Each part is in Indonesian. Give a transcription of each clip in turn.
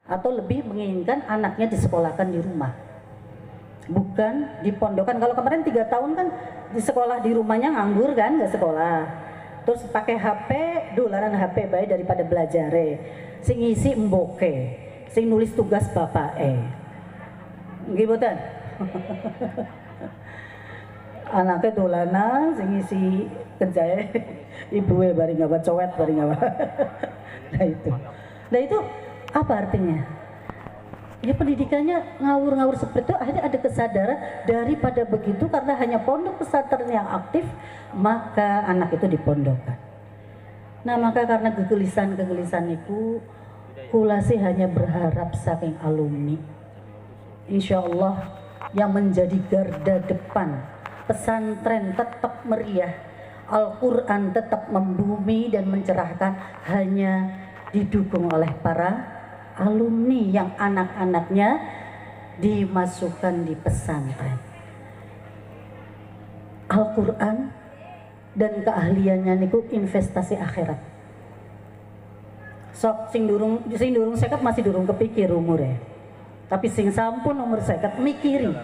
atau lebih menginginkan anaknya disekolahkan di rumah, bukan di pondokan. Kalau kemarin 3 tahun kan di sekolah di rumahnya nganggur kan, nggak sekolah, terus pakai HP, dolanan HP baik daripada belajar. Sing ngisi mboke, sing nulis tugas bapake. Nggih mboten? Anaknya dolanan, sing ngisi kerjae ibunya bari ngapa cowet bari ngapa. Nah itu apa artinya? Ya pendidikannya ngawur-ngawur seperti itu, akhirnya ada kesadaran daripada begitu karena hanya pondok pesantren yang aktif, maka anak itu dipondokkan. Nah maka karena kegelisahan itu, kula sih hanya berharap saking alumni, insya Allah yang menjadi garda depan pesantren tetap meriah, Al-Quran tetap membumi dan mencerahkan, hanya didukung oleh para alumni yang anak-anaknya dimasukkan di pesantren. Al-Quran dan keahliannya niku investasi akhirat. Sok sing durung seket masih durung kepikir umure. Tapi sing sampun umur seket mikiri.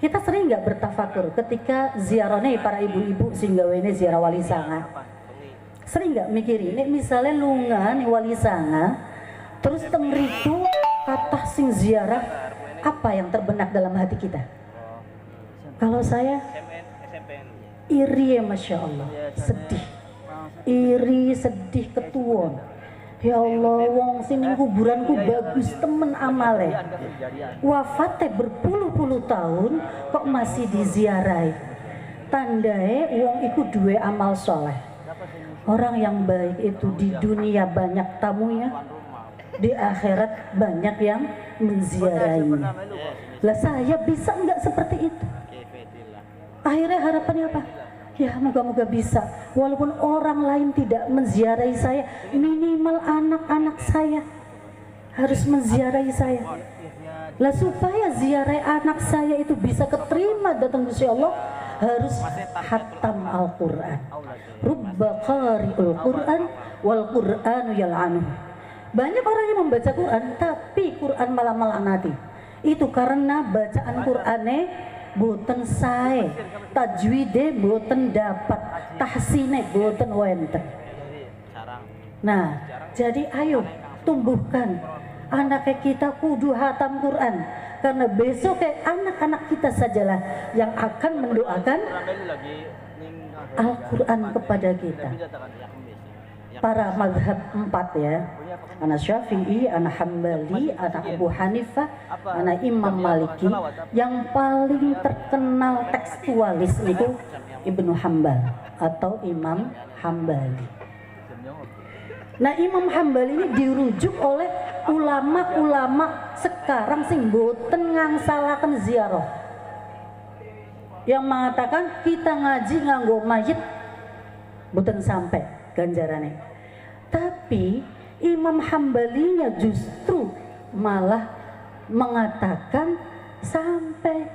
Kita sering nggak bertafakur ketika ziarahnya para ibu-ibu sing gawene ziarah wali sanga. Sering nggak mikiri, nek misalnya lunga nih wali sanga, terus temriku kata sing ziarah, apa yang terbenak dalam hati kita? Kalau saya iri ya, masya Allah, sedih, iri, sedih, ketuon. Ya Allah, wong sini kuburanku bagus temen amale, wafatnya berpuluh-puluh tahun kok masih diziarahi. Tandae wong iku duwe amal soleh. Orang yang baik itu di dunia banyak tamunya, di akhirat banyak yang menziarahinya. Lah saya bisa nggak seperti itu? Akhirnya harapannya apa? Ya moga-moga bisa, walaupun orang lain tidak menziarahi saya, minimal anak-anak saya harus menziarahi saya. Lah supaya ziarah anak saya itu bisa keterima datang Gusti Allah, harus khatam Al-Quran. Rubba qari'ul Quran wal Qur'anu yal'anuh. Banyak orang yang membaca Quran tapi Quran malah melaknati. Itu karena bacaan Qur'ane boten sae, tajwide boten dapat, tahsine boten wenten. Nah, jadi ayo tumbuhkan anak kita kudu hatam Quran, karena besok anak-anak kita sajalah yang akan mendoakan Al-Quran kepada kita. Para mazhab 4 ya, anak Syafi'i, anak Hambali, anak Abu Hanifah, anak Imam Maliki. Yang paling terkenal tekstualis itu Ibnu Hambal atau Imam Hambali. Nah Imam Hambali ini dirujuk oleh ulama-ulama sekarang sing boten ngangsalaken ziarah, yang mengatakan kita ngaji nganggo mayit boten sampai ganjarannya. Tapi Imam Hambalinya justru malah mengatakan sampai.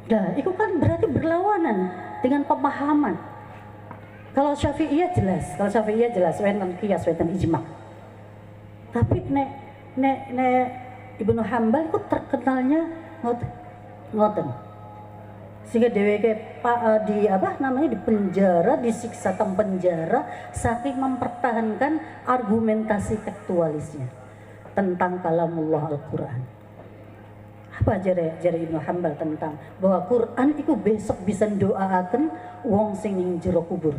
Nah, itu kan berarti berlawanan dengan pemahaman. Kalau Syafi'iyah jelas, wenten qiyas, wenten ijma'. Tapi nek Ibnu Hambal itu terkenalnya ngoten. Sehingga dheweke di penjara, disiksa teng penjara saking mempertahankan argumentasi tekstualisnya tentang kalamullah Al-Quran. Apa jare Ibnu Hambal tentang bahwa Quran itu besok bisa doakan wong sing ning jero kubur.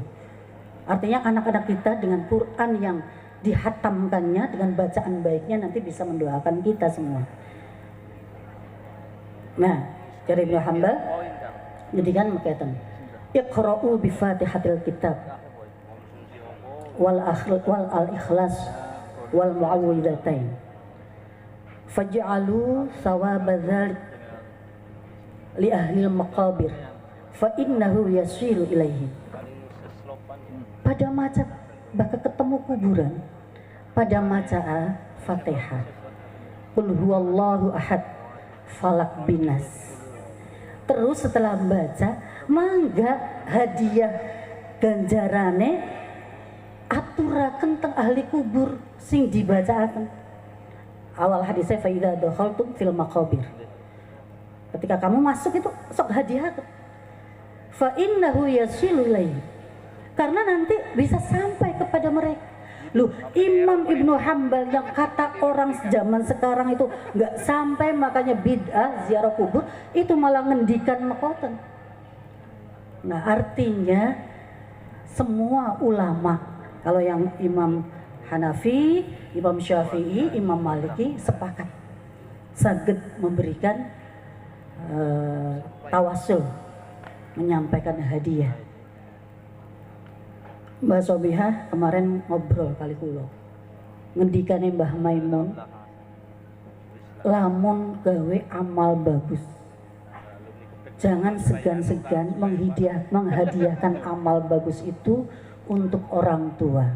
Artinya anak-anak kita dengan Quran yang dihatamkannya, dengan bacaan baiknya nanti bisa mendoakan kita semua. Nah, jare Ibnu Hambal jadi kan makatan iqra'u bi fatihatil kitab wal al-ikhlas wal mu'awwidhatain faj'alu thawaba dzalik li ahli maqabir fa innahu yasilu ilaihi. Pada maca bakal ketemu kuburan, pada maca Fatihah qul huwallahu ahad falak binas. Terus setelah baca, mangga hadiah ganjarane ngeteraken teng ahli kubur sing dibacaaken. Awal hadisnya fa idza dakhaltum fil maqabir. Ketika kamu masuk itu sok hadiah. Fa innahu yasilu ilaihi. Karena nanti bisa sampai kepada mereka. Loh, Imam Ibnu Hambal yang kata orang zaman sekarang itu nggak sampai makanya bid'ah ziarah kubur, itu malah ngendikan mekoten. Nah, artinya semua ulama, kalau yang Imam Hanafi, Imam Syafi'i, Imam Maliki sepakat saged memberikan tawasul, menyampaikan hadiah. Mbak Sobihah kemarin ngobrol kali kulo, ngendikane Mbah Maimun, lamun gawe amal bagus, jangan segan-segan menghadiahkan amal bagus itu untuk orang tua.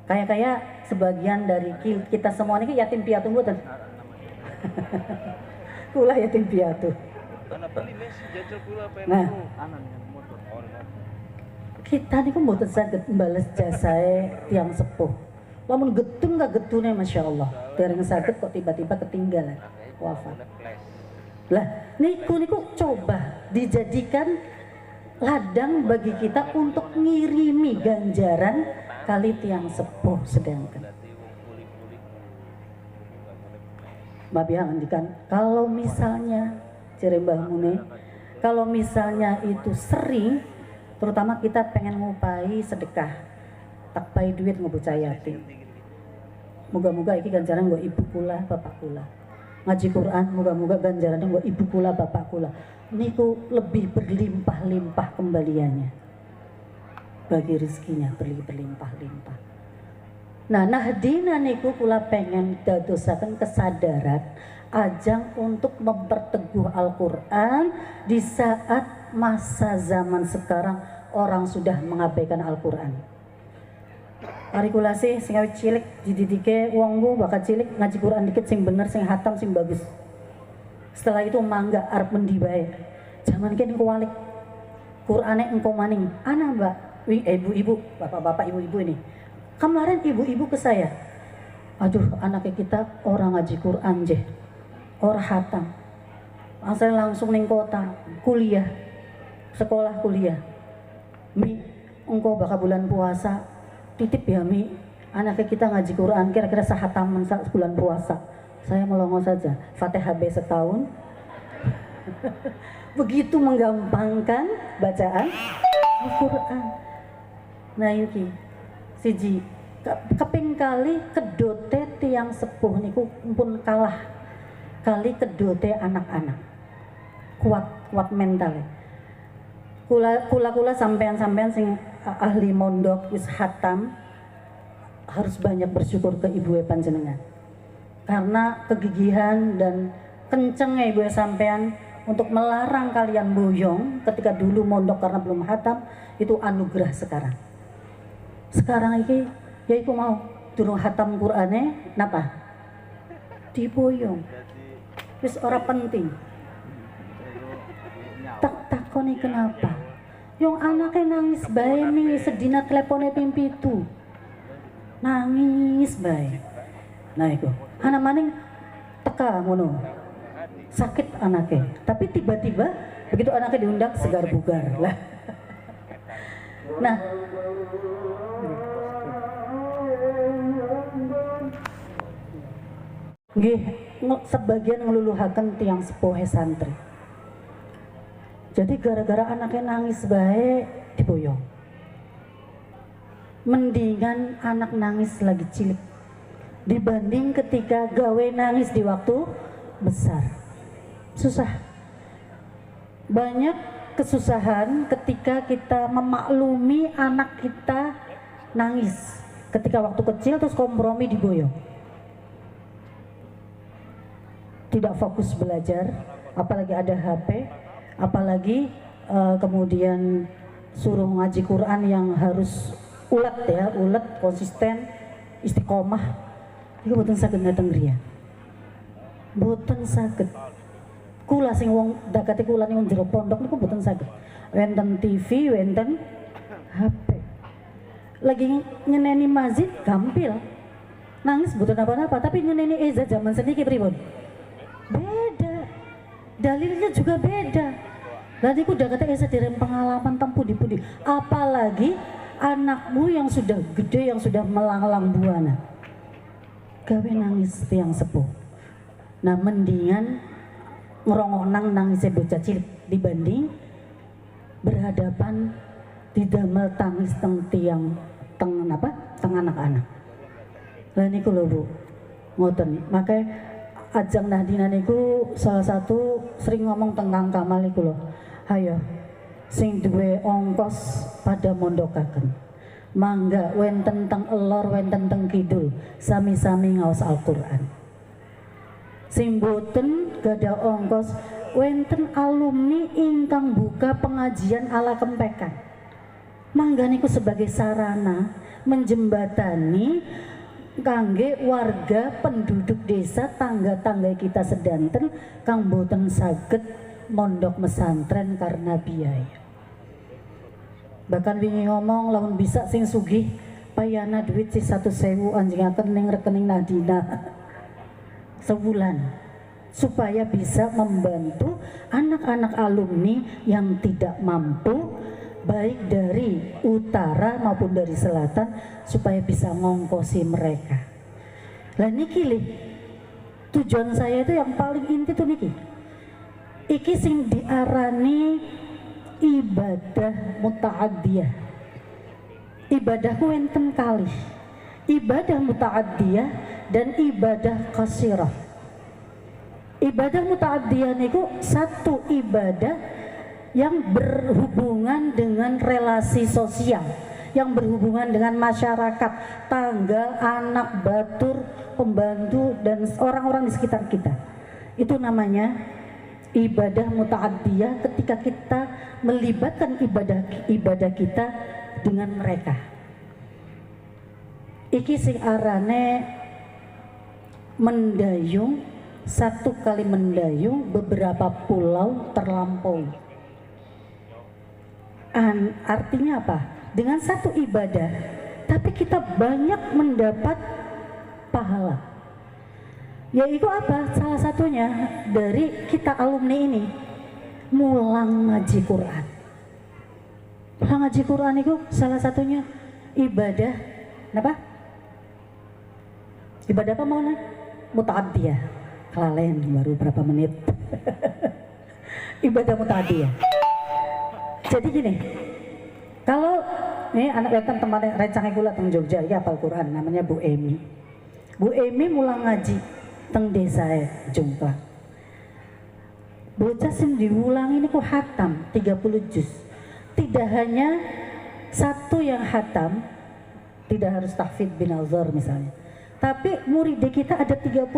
Kayak sebagian dari kita semua ini yatim piatu mboten. Kula yatim piatu. Nah, kita niku mboten saged mbales jasae tiyang sepuh. Lamun getun gak getune Masya Allah, dereng saged kok tiba-tiba ketinggalan wafat. Lah niku coba dijadikan ladang bagi kita untuk ngirimi ganjaran kali tiyang sepuh. Sedangkan Mbak Bia ngendikan, kalau misalnya jere Mbah Mune, kalau misalnya itu sering, terutama kita pengen ngupai sedekah, tak pai duit ngebucah yatim. Moga-moga iki ganjaran nggo ibu kula, bapak kula. Ngaji Quran, moga-moga ganjarannya nggo ibu kula, bapak kula. Niku lebih berlimpah-limpah kembaliannya. Bagi rezekinya berlimpah-limpah. Nah, nahdina niku kula pengen dadosaken kesadaran ajang untuk memperteguh Al-Qur'an di saat masa zaman sekarang orang sudah mengabaikan Al-Qur'an. Arikulasi sing awit cilik dididike wongku bakal cilik ngaji Quran dikit sing bener, sing hatam, sing bagus. Setelah itu mangga arep mendi bae. Zaman kene kuwalik. Qur'ane engko maning. Ana, Mbak, ibu-ibu, bapak-bapak, ibu-ibu ini. Kemarin ibu-ibu ke saya. Aduh, anaknya kita orang ngaji Quran je. Orang hatam. Saya langsung ning kota kuliah. Sekolah kuliah. Mi, engkau bakal bulan puasa titip ya Mi, anaknya kita ngaji Quran kira-kira sahataman bulan puasa. Saya melongo saja, Fatihah B setahun. Begitu menggampangkan bacaan Al-Quran. Nah iki siji keping kali kedote tiang sepuh niku pun kalah kali kedote anak-anak kuat mental. Kula sampean sing ahli mondok wis hatam harus banyak bersyukur ke ibu panjenengan karena kegigihan dan kencengnya ibu sampean untuk melarang kalian boyong ketika dulu mondok karena belum hatam, itu anugerah sekarang. Sekarang ini ya iku mau durung hatam Qur'ane napa diboyong wis ora penting. Takoni kenapa? Yang anaknya nangis bae nih, sedina teleponnya pimpi itu nangis bae. Nah itu, anak maning teka ngono, sakit anaknya. Tapi tiba-tiba begitu anaknya diundang segar bugar lah. Nah, nggih, sebagian ngeluluhaken tiang sepuh santri. Jadi gara-gara anaknya nangis baik diboyong. Mendingan anak nangis lagi cilik dibanding ketika gawe nangis di waktu besar. Susah. Banyak kesusahan ketika kita memaklumi anak kita nangis ketika waktu kecil terus kompromi diboyong. Tidak fokus belajar, apalagi ada HP. Apalagi kemudian suruh ngaji Quran yang harus ulet konsisten, istiqomah. Itu boten saged dateng griya. Boten saged. Kula sing wong dakate kula ning jero pondok niku boten saged. Wonten TV, wonten HP. lagi nyeneni mazid gampil nangis butuh apa-apa, tapi nyeneni Eza zaman sedikit pripun beda, dalilnya juga beda. Nanti aku udah kata Eza dari pengalaman tempuh di pudi, apalagi anakmu yang sudah gede, yang sudah melanglang buana, gawe nangis tiang sepuh. Nah mendingan ngerongok nangis bocah cilik dibanding berhadapan didamel tangis teng tiang teng anak-anak. Lah niku lho Bu, ngoten. Makanya ajang Nahdina niku salah satu sering ngomong tentang Kamal niku lho. Hayo sing duwe ongkos pada mondokaken. Mangga wenten teng elor wenten teng kidul sami-sami ngaos Al-Qur'an. Sing boten gada ongkos wenten alumni ingkang buka pengajian ala Kempekan. Mangga niku sebagai sarana menjembatani kangge warga penduduk desa tangga-tangga kita sedanten kang boten saged mondok mesantren karena biaya. Bahkan wingi ngomong lamun bisa sing sugih payana duit si 1.000 anjingaken ning rekening Nahdina sebulan supaya bisa membantu anak-anak alumni yang tidak mampu baik dari utara maupun dari selatan supaya bisa ngongkosi mereka. Lah niki lih tujuan saya itu yang paling inti tuh niki. Iki sing diarani ibadah muta'addiyah. Ibadahku enten kali. Ibadah muta'addiyah dan ibadah qasirah. Ibadah muta'addiyah niku satu ibadah yang berhubungan dengan relasi sosial, yang berhubungan dengan masyarakat, tangga, anak, batur, pembantu dan orang-orang di sekitar kita. Itu namanya ibadah muta'addiyah, ketika kita melibatkan ibadah kita dengan mereka. Iki sing arane mendayung, satu kali mendayung beberapa pulau terlampaui. Artinya apa? Dengan satu ibadah tapi kita banyak mendapat pahala. Yaitu apa? Salah satunya dari kita alumni ini mulang ngaji Quran. Mulang ngaji Quran itu salah satunya ibadah apa? Ibadah apa mau muta'addiyah. Kelalen baru berapa menit. Ibadah muta'addiyah. Jadi gini, kalau ini anak datang teman rencangnya kula teng Jogja ya hafal Quran, namanya Bu Emi. Bu Emi mulang ngaji teng desa Jomplang. Bocah sing diulang ini ku hatam 30 juz. Tidak hanya satu yang hatam, tidak harus tahfidz bin azhar misalnya. Tapi murid kita ada 30.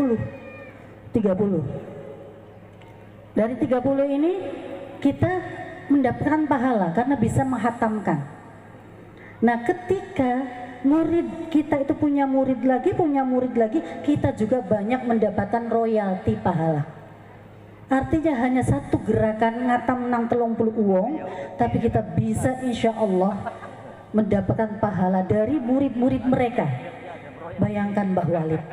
Dari 30 ini kita mendapatkan pahala karena bisa menghatamkan. Nah, ketika murid kita itu punya murid lagi, kita juga banyak mendapatkan royalti pahala. Artinya hanya satu gerakan ngatam nang 30 uang, tapi kita bisa insya Allah mendapatkan pahala dari murid-murid mereka. Bayangkan Mbah Walid.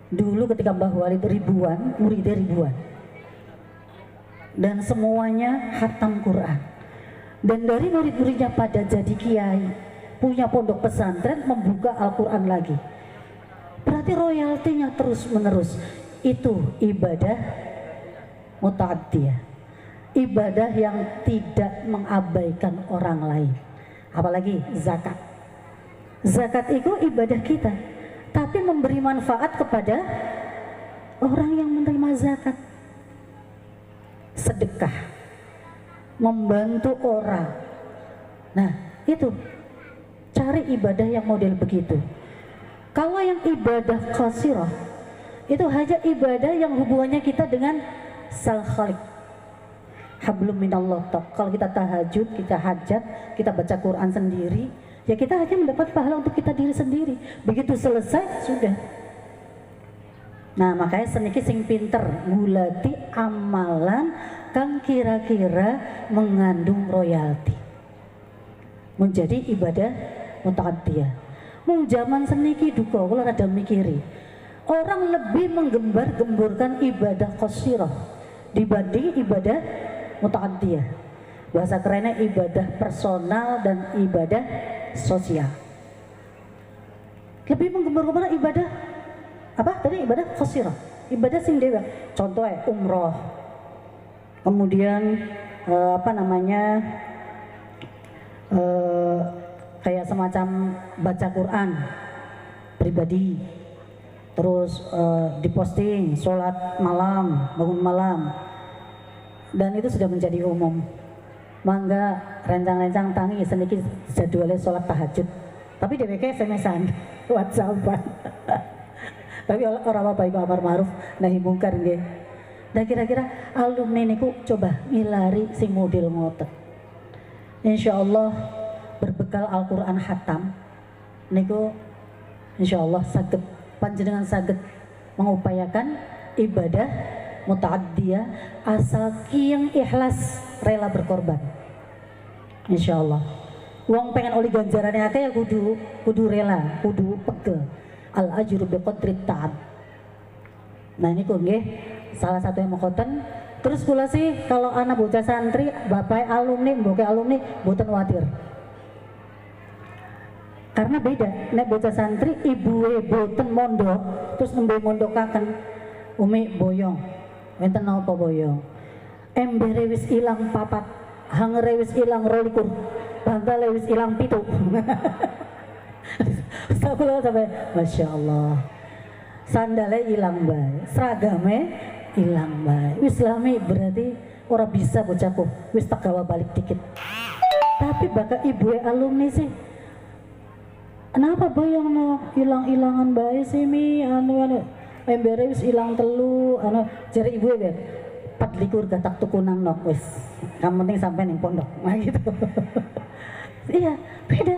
Dulu ketika Mbah Walid ribuan, muridnya ribuan. Dan semuanya khatam Quran. Dan dari murid-muridnya pada jadi kiai, punya pondok pesantren, membuka Al-Quran lagi. Berarti royaltinya terus menerus. Itu ibadah muta'addiyah, ibadah yang tidak mengabaikan orang lain. Apalagi zakat. Zakat itu ibadah kita, tapi memberi manfaat kepada orang yang menerima zakat. Sedekah, membantu orang. Nah, itu cari ibadah yang model begitu. Kalau yang ibadah qasirah, itu hanya ibadah yang hubungannya kita dengan Sang Khalik. Hablum minallah. Kalau kita tahajud, kita hajat, kita baca Quran sendiri, ya kita hanya mendapat pahala untuk kita diri sendiri. Begitu selesai, sudah. Nah, makanya seniki sing pinter ngulati amalan kang kira-kira mengandung royalti. Menjadi ibadah muta'addiyah. Mung zaman seniki duka kula rada mikiri. Orang lebih menggembar-gemburkan ibadah qasirah dibanding ibadah muta'addiyah. Bahasa kerennya ibadah personal dan ibadah sosial. Lebih menggembar-gemburkan ibadah apa tadi? Ibadah qasirah, ibadah sing dewa. Contohnya umroh. Kemudian kayak semacam baca Quran pribadi, terus diposting sholat malam, bangun malam, dan itu sudah menjadi umum. Mangga rencang-rencang tangi sedikit jadwalnya sholat tahajud, tapi DWK SMS-an WhatsApp-an. Tapi orang apa itu amar ma'ruf nahi mungkar nggih. Nah kira-kira alumni niku coba ngilari sing model ngoten. Insyaallah berbekal Al-Qur'an khatam niku insyaallah saged panjenengan saged mengupayakan ibadah muta'addiyah asal kiyeng ikhlas rela berkorban. Insyaallah. Wong pengen oli ganjarannya akeh ya kudu rela, kudu pegel. Al ajru biqadri ta'ab. Nah ini kok nggih salah satu yang mengkoten. Terus kula sih kalau anak bocah santri, bapak alumni, mbok alumni mboten watir. Karena beda, nek bocah santri ibuwe boten mondok, terus nembe mondokaken umi boyong. Enten napa boyong? Embere wis ilang papat, hangere wis ilang 22, bantale wis ilang 7. Sampai Masya Allah, sandalnya hilang bae, seragamnya hilang bae. Islami berarti orang bisa bocahku, wis tak gawa balik dikit. Tapi bakal ibu alumni sih, kenapa boyong no hilang-hilangan bae sih mi anu embere wis hilang telu anu jare ibu ya 24 gatak tukunan nok wis. Yang penting sampai ning pondok. Nah gitu. Iya, beda.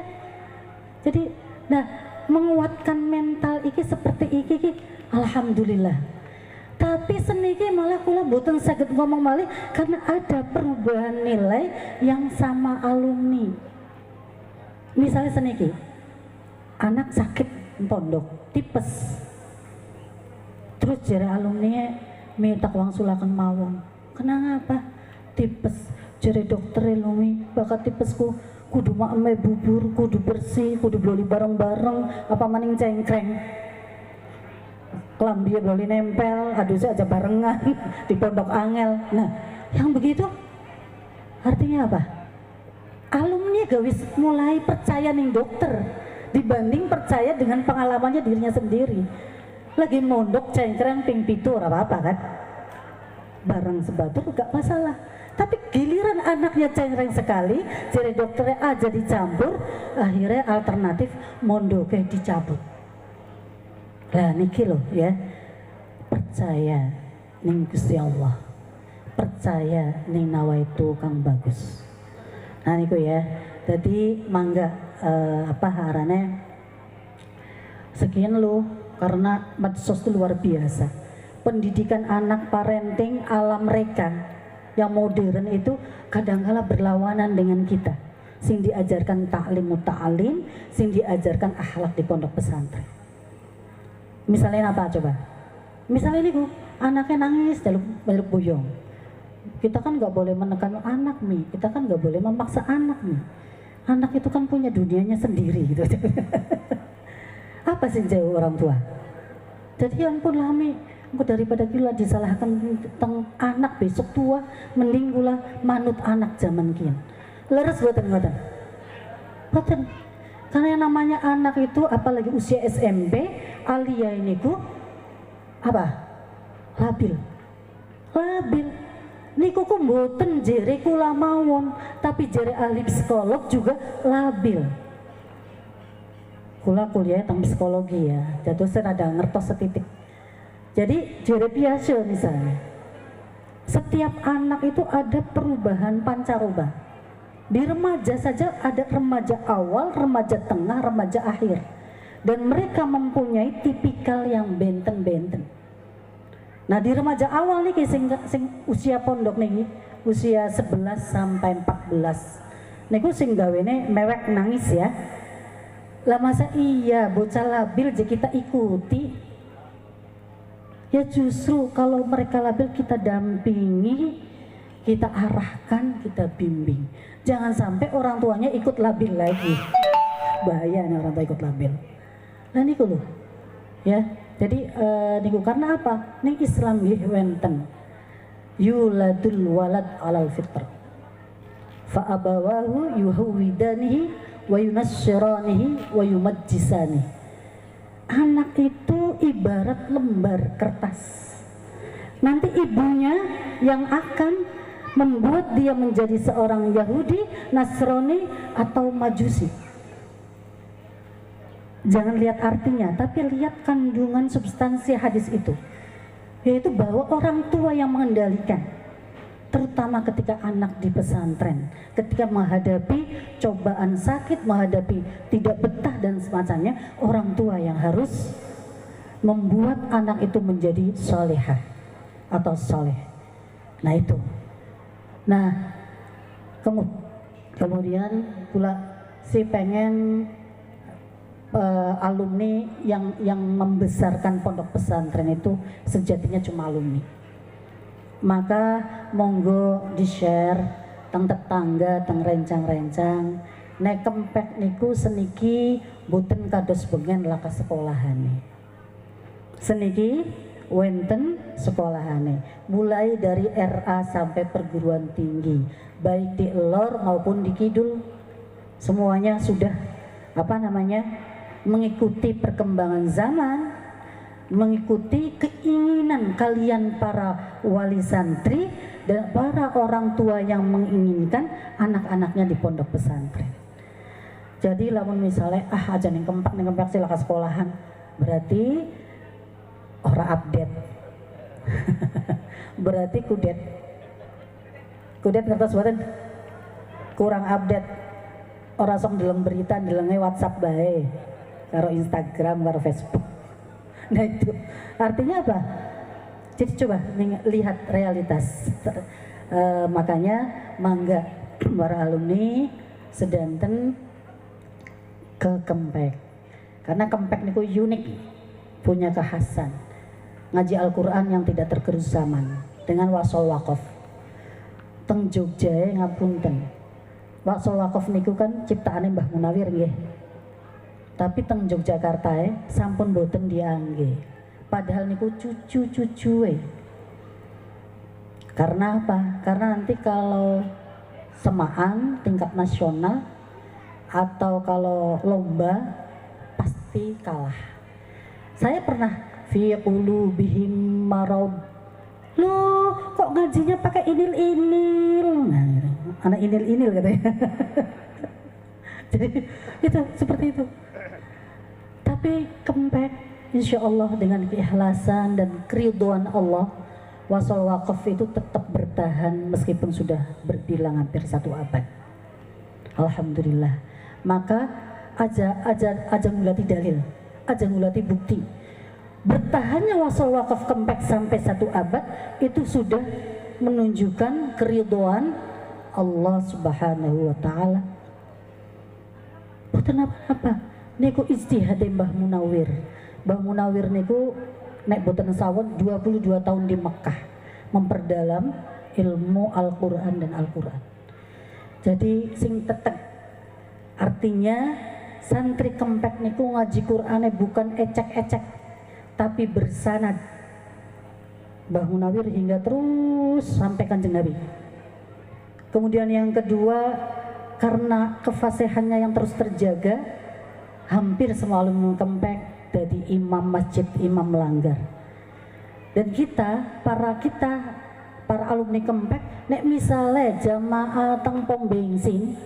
Jadi nah menguatkan mental iki seperti iki alhamdulillah. Tapi seniki malah kula mboten saged ngomong malih karena ada perubahan nilai yang sama alumni. Misalnya seniki anak sakit pondok tipes, terus jare alumni minta uang sulakan mawon. Kenapa? Tipes. Jare dokter elungi bakat tipesku kudu makme bubur, kudu bersih, kudu beli bareng-bareng, apa maning cengkreng. Kelambi beli nempel, adusnya aja barengan di pondok angel. Nah, yang begitu artinya apa? Alumni gawis mulai percaya nih dokter dibanding percaya dengan pengalamannya dirinya sendiri. Lagi mondok cengkreng ping pitu apa-apa kan? Bareng sebatur gak masalah. Tapi giliran anaknya cengkreng sekali, jadi dokternya aja dicampur, akhirnya alternatif mondoknya dicabut. Lah niki loh ya, percaya ning Gusti Allah, percaya ning nawaitu kang bagus. Nah niku ya, jadi mangga apa harane sekian lo karena medsos itu luar biasa. Pendidikan anak parenting ala mereka yang modern itu kadang-kala berlawanan dengan kita. Sing diajarkan ta'lim muta'alim, sing diajarkan akhlak di pondok pesantren. Misalnya apa coba? Misalnya ini anaknya nangis meluk boyong. Kita kan nggak boleh menekan anak nih, kita kan nggak boleh memaksa anak nih. Anak itu kan punya dunianya sendiri gitu. Apa sih jauh orang tua? Jadi ya ampun lami, daripada gila disalahkan tentang anak besok tua, mending gula manut anak zaman kian. Leres boten. Karena yang namanya anak itu apalagi usia SMP, alia ini apa? Labil. Niku ku mboten jere kula mawon, tapi jere ahli psikolog juga labil. Kula kuliah tentang psikologi ya, jatuh saya ada ngertos setitik. Jadi jere biasa misalnya, setiap anak itu ada perubahan pancaroba. Di remaja saja ada remaja awal, remaja tengah, remaja akhir. Dan mereka mempunyai tipikal yang benten-benten. Nah di remaja awal nih sing usia pondok nih, usia 11 sampai 14. Niku sing gawene mewek nangis ya. Lah masa iya bocah labil aja kita ikuti? Ya justru kalau mereka labil kita dampingi, kita arahkan, kita bimbing. Jangan sampai orang tuanya ikut labil lagi. Bahaya nih orang tua ikut labil. Nah niku loh. Ya, jadi niku karena apa? Ning Islam nggih wenten yuladul walad alal fitr. Fa abawahu yuhawidanihi wa yunassiranihi wa yumajjisani. Anak itu ibarat lembar kertas. Nanti ibunya yang akan membuat dia menjadi seorang Yahudi, Nasrani atau Majusi. Jangan lihat artinya, tapi lihat kandungan substansi hadis itu, yaitu bahwa orang tua yang mengendalikan, terutama ketika anak di pesantren, ketika menghadapi cobaan sakit, menghadapi tidak betah dan semacamnya, orang tua yang harus membuat anak itu menjadi solehah atau soleh. Nah itu. Nah kemudian pula si pengen alumni yang membesarkan pondok pesantren itu sejatinya cuma alumni. Maka monggo di share teng tetangga, teng rencang-rencang. Nek kempek niku seniki boten kados bengen laka sekolahane. Seniki wenten sekolahane, mulai dari RA sampai perguruan tinggi, baik di lor maupun di kidul, semuanya sudah mengikuti perkembangan zaman, mengikuti keinginan kalian para wali santri dan para orang tua yang menginginkan anak-anaknya di pondok pesantren. Jadi lamun misalnya aja ning kempak silaka sekolahan, berarti ora update. Berarti kudet ngertos boten? Kurang update. Ora sok ndeleng berita, ndelenge WhatsApp bae, karo Instagram, karo Facebook. Nah itu artinya apa? Jadi coba lihat realitas. Makanya mangga para alumni sedanten ke Kempek, karena Kempek niku unik, punya kekhasan ngaji Al-Quran yang tidak tergerus zaman dengan wasol wakaf. Teng Jogja ngapunten, wasol wakaf niku kan ciptaane Mbah Munawir nggih. Tapi teng Yogyakarta sampun boten diangge. Padahal niku cucu-cucue. Karena apa? Karena nanti kalau semaan tingkat nasional atau kalau lomba pasti kalah. Saya pernah fi qulubihim marad. Loh, kok ngajinya pakai inil-inil? Nah, anak inil-inil katanya. Jadi itu seperti itu. Tapi Kempek insya Allah dengan keikhlasan dan keridhaan Allah, wasol wakaf itu tetap bertahan meskipun sudah berbilang hampir 1 abad. Alhamdulillah. Maka aja ngulati dalil, aja ngulati bukti. Bertahannya wasol wakaf Kempek sampai 1 abad itu sudah menunjukkan keridhaan Allah Subhanahu wa taala. Boten apa-apa. Niku ijtihad Mbah Munawir. Mbah Munawir niku nek boten sawon 22 tahun di Mekah memperdalam ilmu Al-Qur'an dan Al-Qur'an. Jadi sing tetek. Artinya santri Kempek niku ngaji Qur'ane bukan ecek-ecek tapi bersanad. Mbah Munawir hingga terus sampai Kanjeng Nabi. Kemudian yang kedua, karena kefasihannya yang terus terjaga, hampir semua alumni Kempek jadi imam masjid, imam langgar. Dan para alumni Kempek, nek misalnya jamaah teng pom bensin,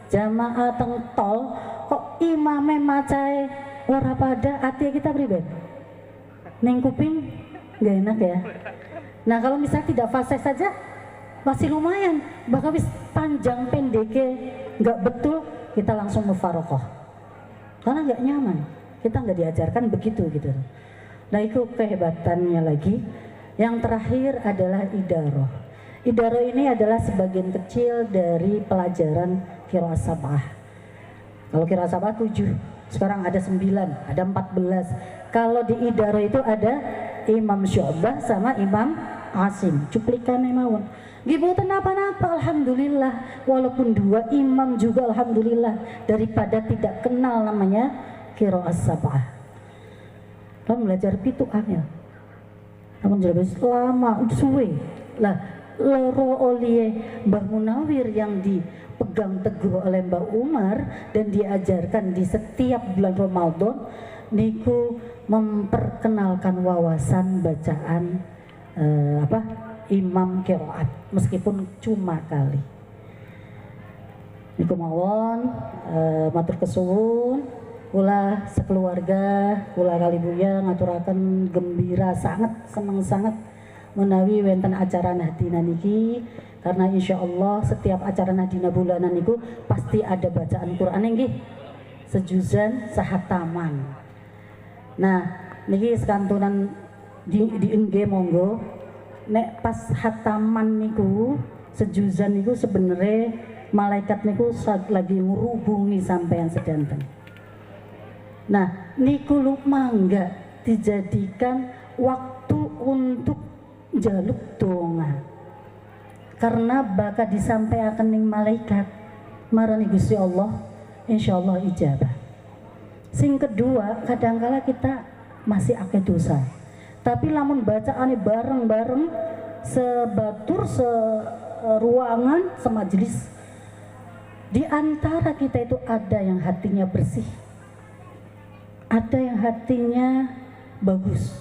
jamaah teng tol, kok imame macae ora pada ati kita pribadi. Neng kuping gak enak ya. Nah kalau misalnya tidak fase saja masih lumayan, bahkan wis panjang pendeknya nggak betul, kita langsung mufarokoh karena nggak nyaman, kita nggak diajarkan begitu gitu. Nah itu kehebatannya lagi. Yang terakhir adalah idaroh. Idaroh ini adalah sebagian kecil dari pelajaran qiraah sab'ah. Kalau kira sabah 7, sekarang ada 9, ada 14. Kalau di Idara itu ada Imam Syu'bah sama Imam Asim, cuplikannya mawon. Gibutan apa-apa, alhamdulillah. Walaupun 2 imam juga alhamdulillah, daripada tidak kenal namanya qiraat sab'ah. Kamu belajar pitu angel. Namun jadi lama, suwe. Lah, loro olie Mbah Munawir yang dipegang teguh oleh Mbah Umar dan diajarkan di setiap bulan Ramadan niku memperkenalkan wawasan bacaan imam qiraat meskipun cuma kali. Niku mawon matur kesuwun kula sekeluarga kula kalibuya ngaturaken gembira sangat seneng sangat menawi wonten acara Nahdina niki, karena insya Allah setiap acara Nahdina bulanan niku pasti ada bacaan Quran nggih sejuzan sahataman. Nah niki sekantunan diengge monggo nek pas hataman niku sejuzan niku sebenarnya malaikat niku lagi ngurubungi sampean sedanten. Nah niku mangga dijadikan waktu untuk jaluk donga, karena bakal disampaikan ning malaikat marani Gusti Allah, insyaallah ijabah. Sing kedua, kadangkala kita masih akeh dosa, tapi lamun bacaane bareng-bareng sebatur seruangan semajelis, di antara kita itu ada yang hatinya bersih, ada yang hatinya bagus.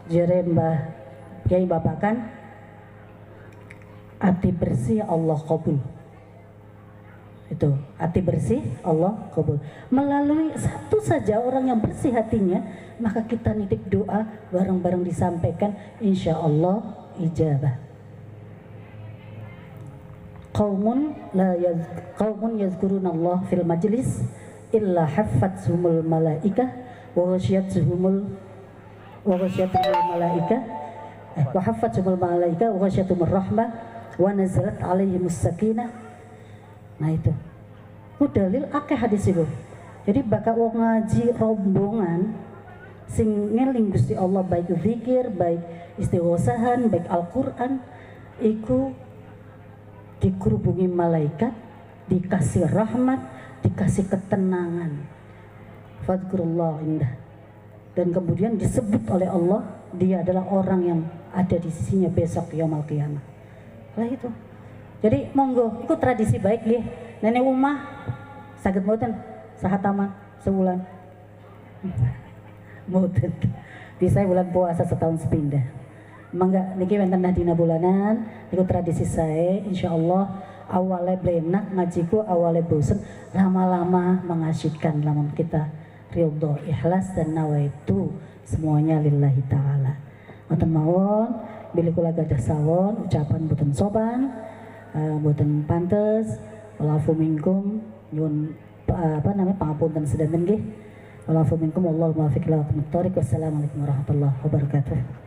Jere Mbah Kiai Babakan, hati bersih Allah kabul. Itu hati bersih Allah kabul. Melalui satu saja orang yang bersih hatinya, maka kita nitip doa bareng-bareng disampaikan, insya Allah ijabah. Qaumun yazkuruna Allah fil majlis illa haffathumul malaikah wa ghasyiyatuhumul malaikah wa haffathumul malaikah wa ghasyiyatuhumur rahmah wa nazalat alaihimus sakinah. Nah itu dalil akeh hadis itu. Jadi bakal wong ngaji rombongan sing ngeling Gusti Allah, baik zikir, baik istighosahan, baik Al-Qur'an, iku dikerubungi malaikat, dikasih rahmat, dikasih ketenangan. Fadhkurullah indah. Dan kemudian disebut oleh Allah, dia adalah orang yang ada di sisinya besok yaumul qiyamah. Lah itu. Jadi monggo, itu tradisi baik nggih. Nenek omah saged mboten sahataman sebulan. Mboten. Bisa bulan puasa setahun sepindah. Mangga niki wonten Nahdina bulanan, niku tradisi saya, insyaallah awalnya blenak ngajiku, awalnya bosen, lama-lama mengasyikkan lamun kita ridho, ikhlas dan nawaitu semuanya lillahi taala. Ngoten mawon, bilih kula gadah sawon ucapan boten sopan, boten pantes, walafu minkum nyuwun pangapunten sedanten nggih. Walafu minkum wallahu muwaffiq ila aqwamit thoriq. Wassalamualaikum warahmatullahi wabarakatuh.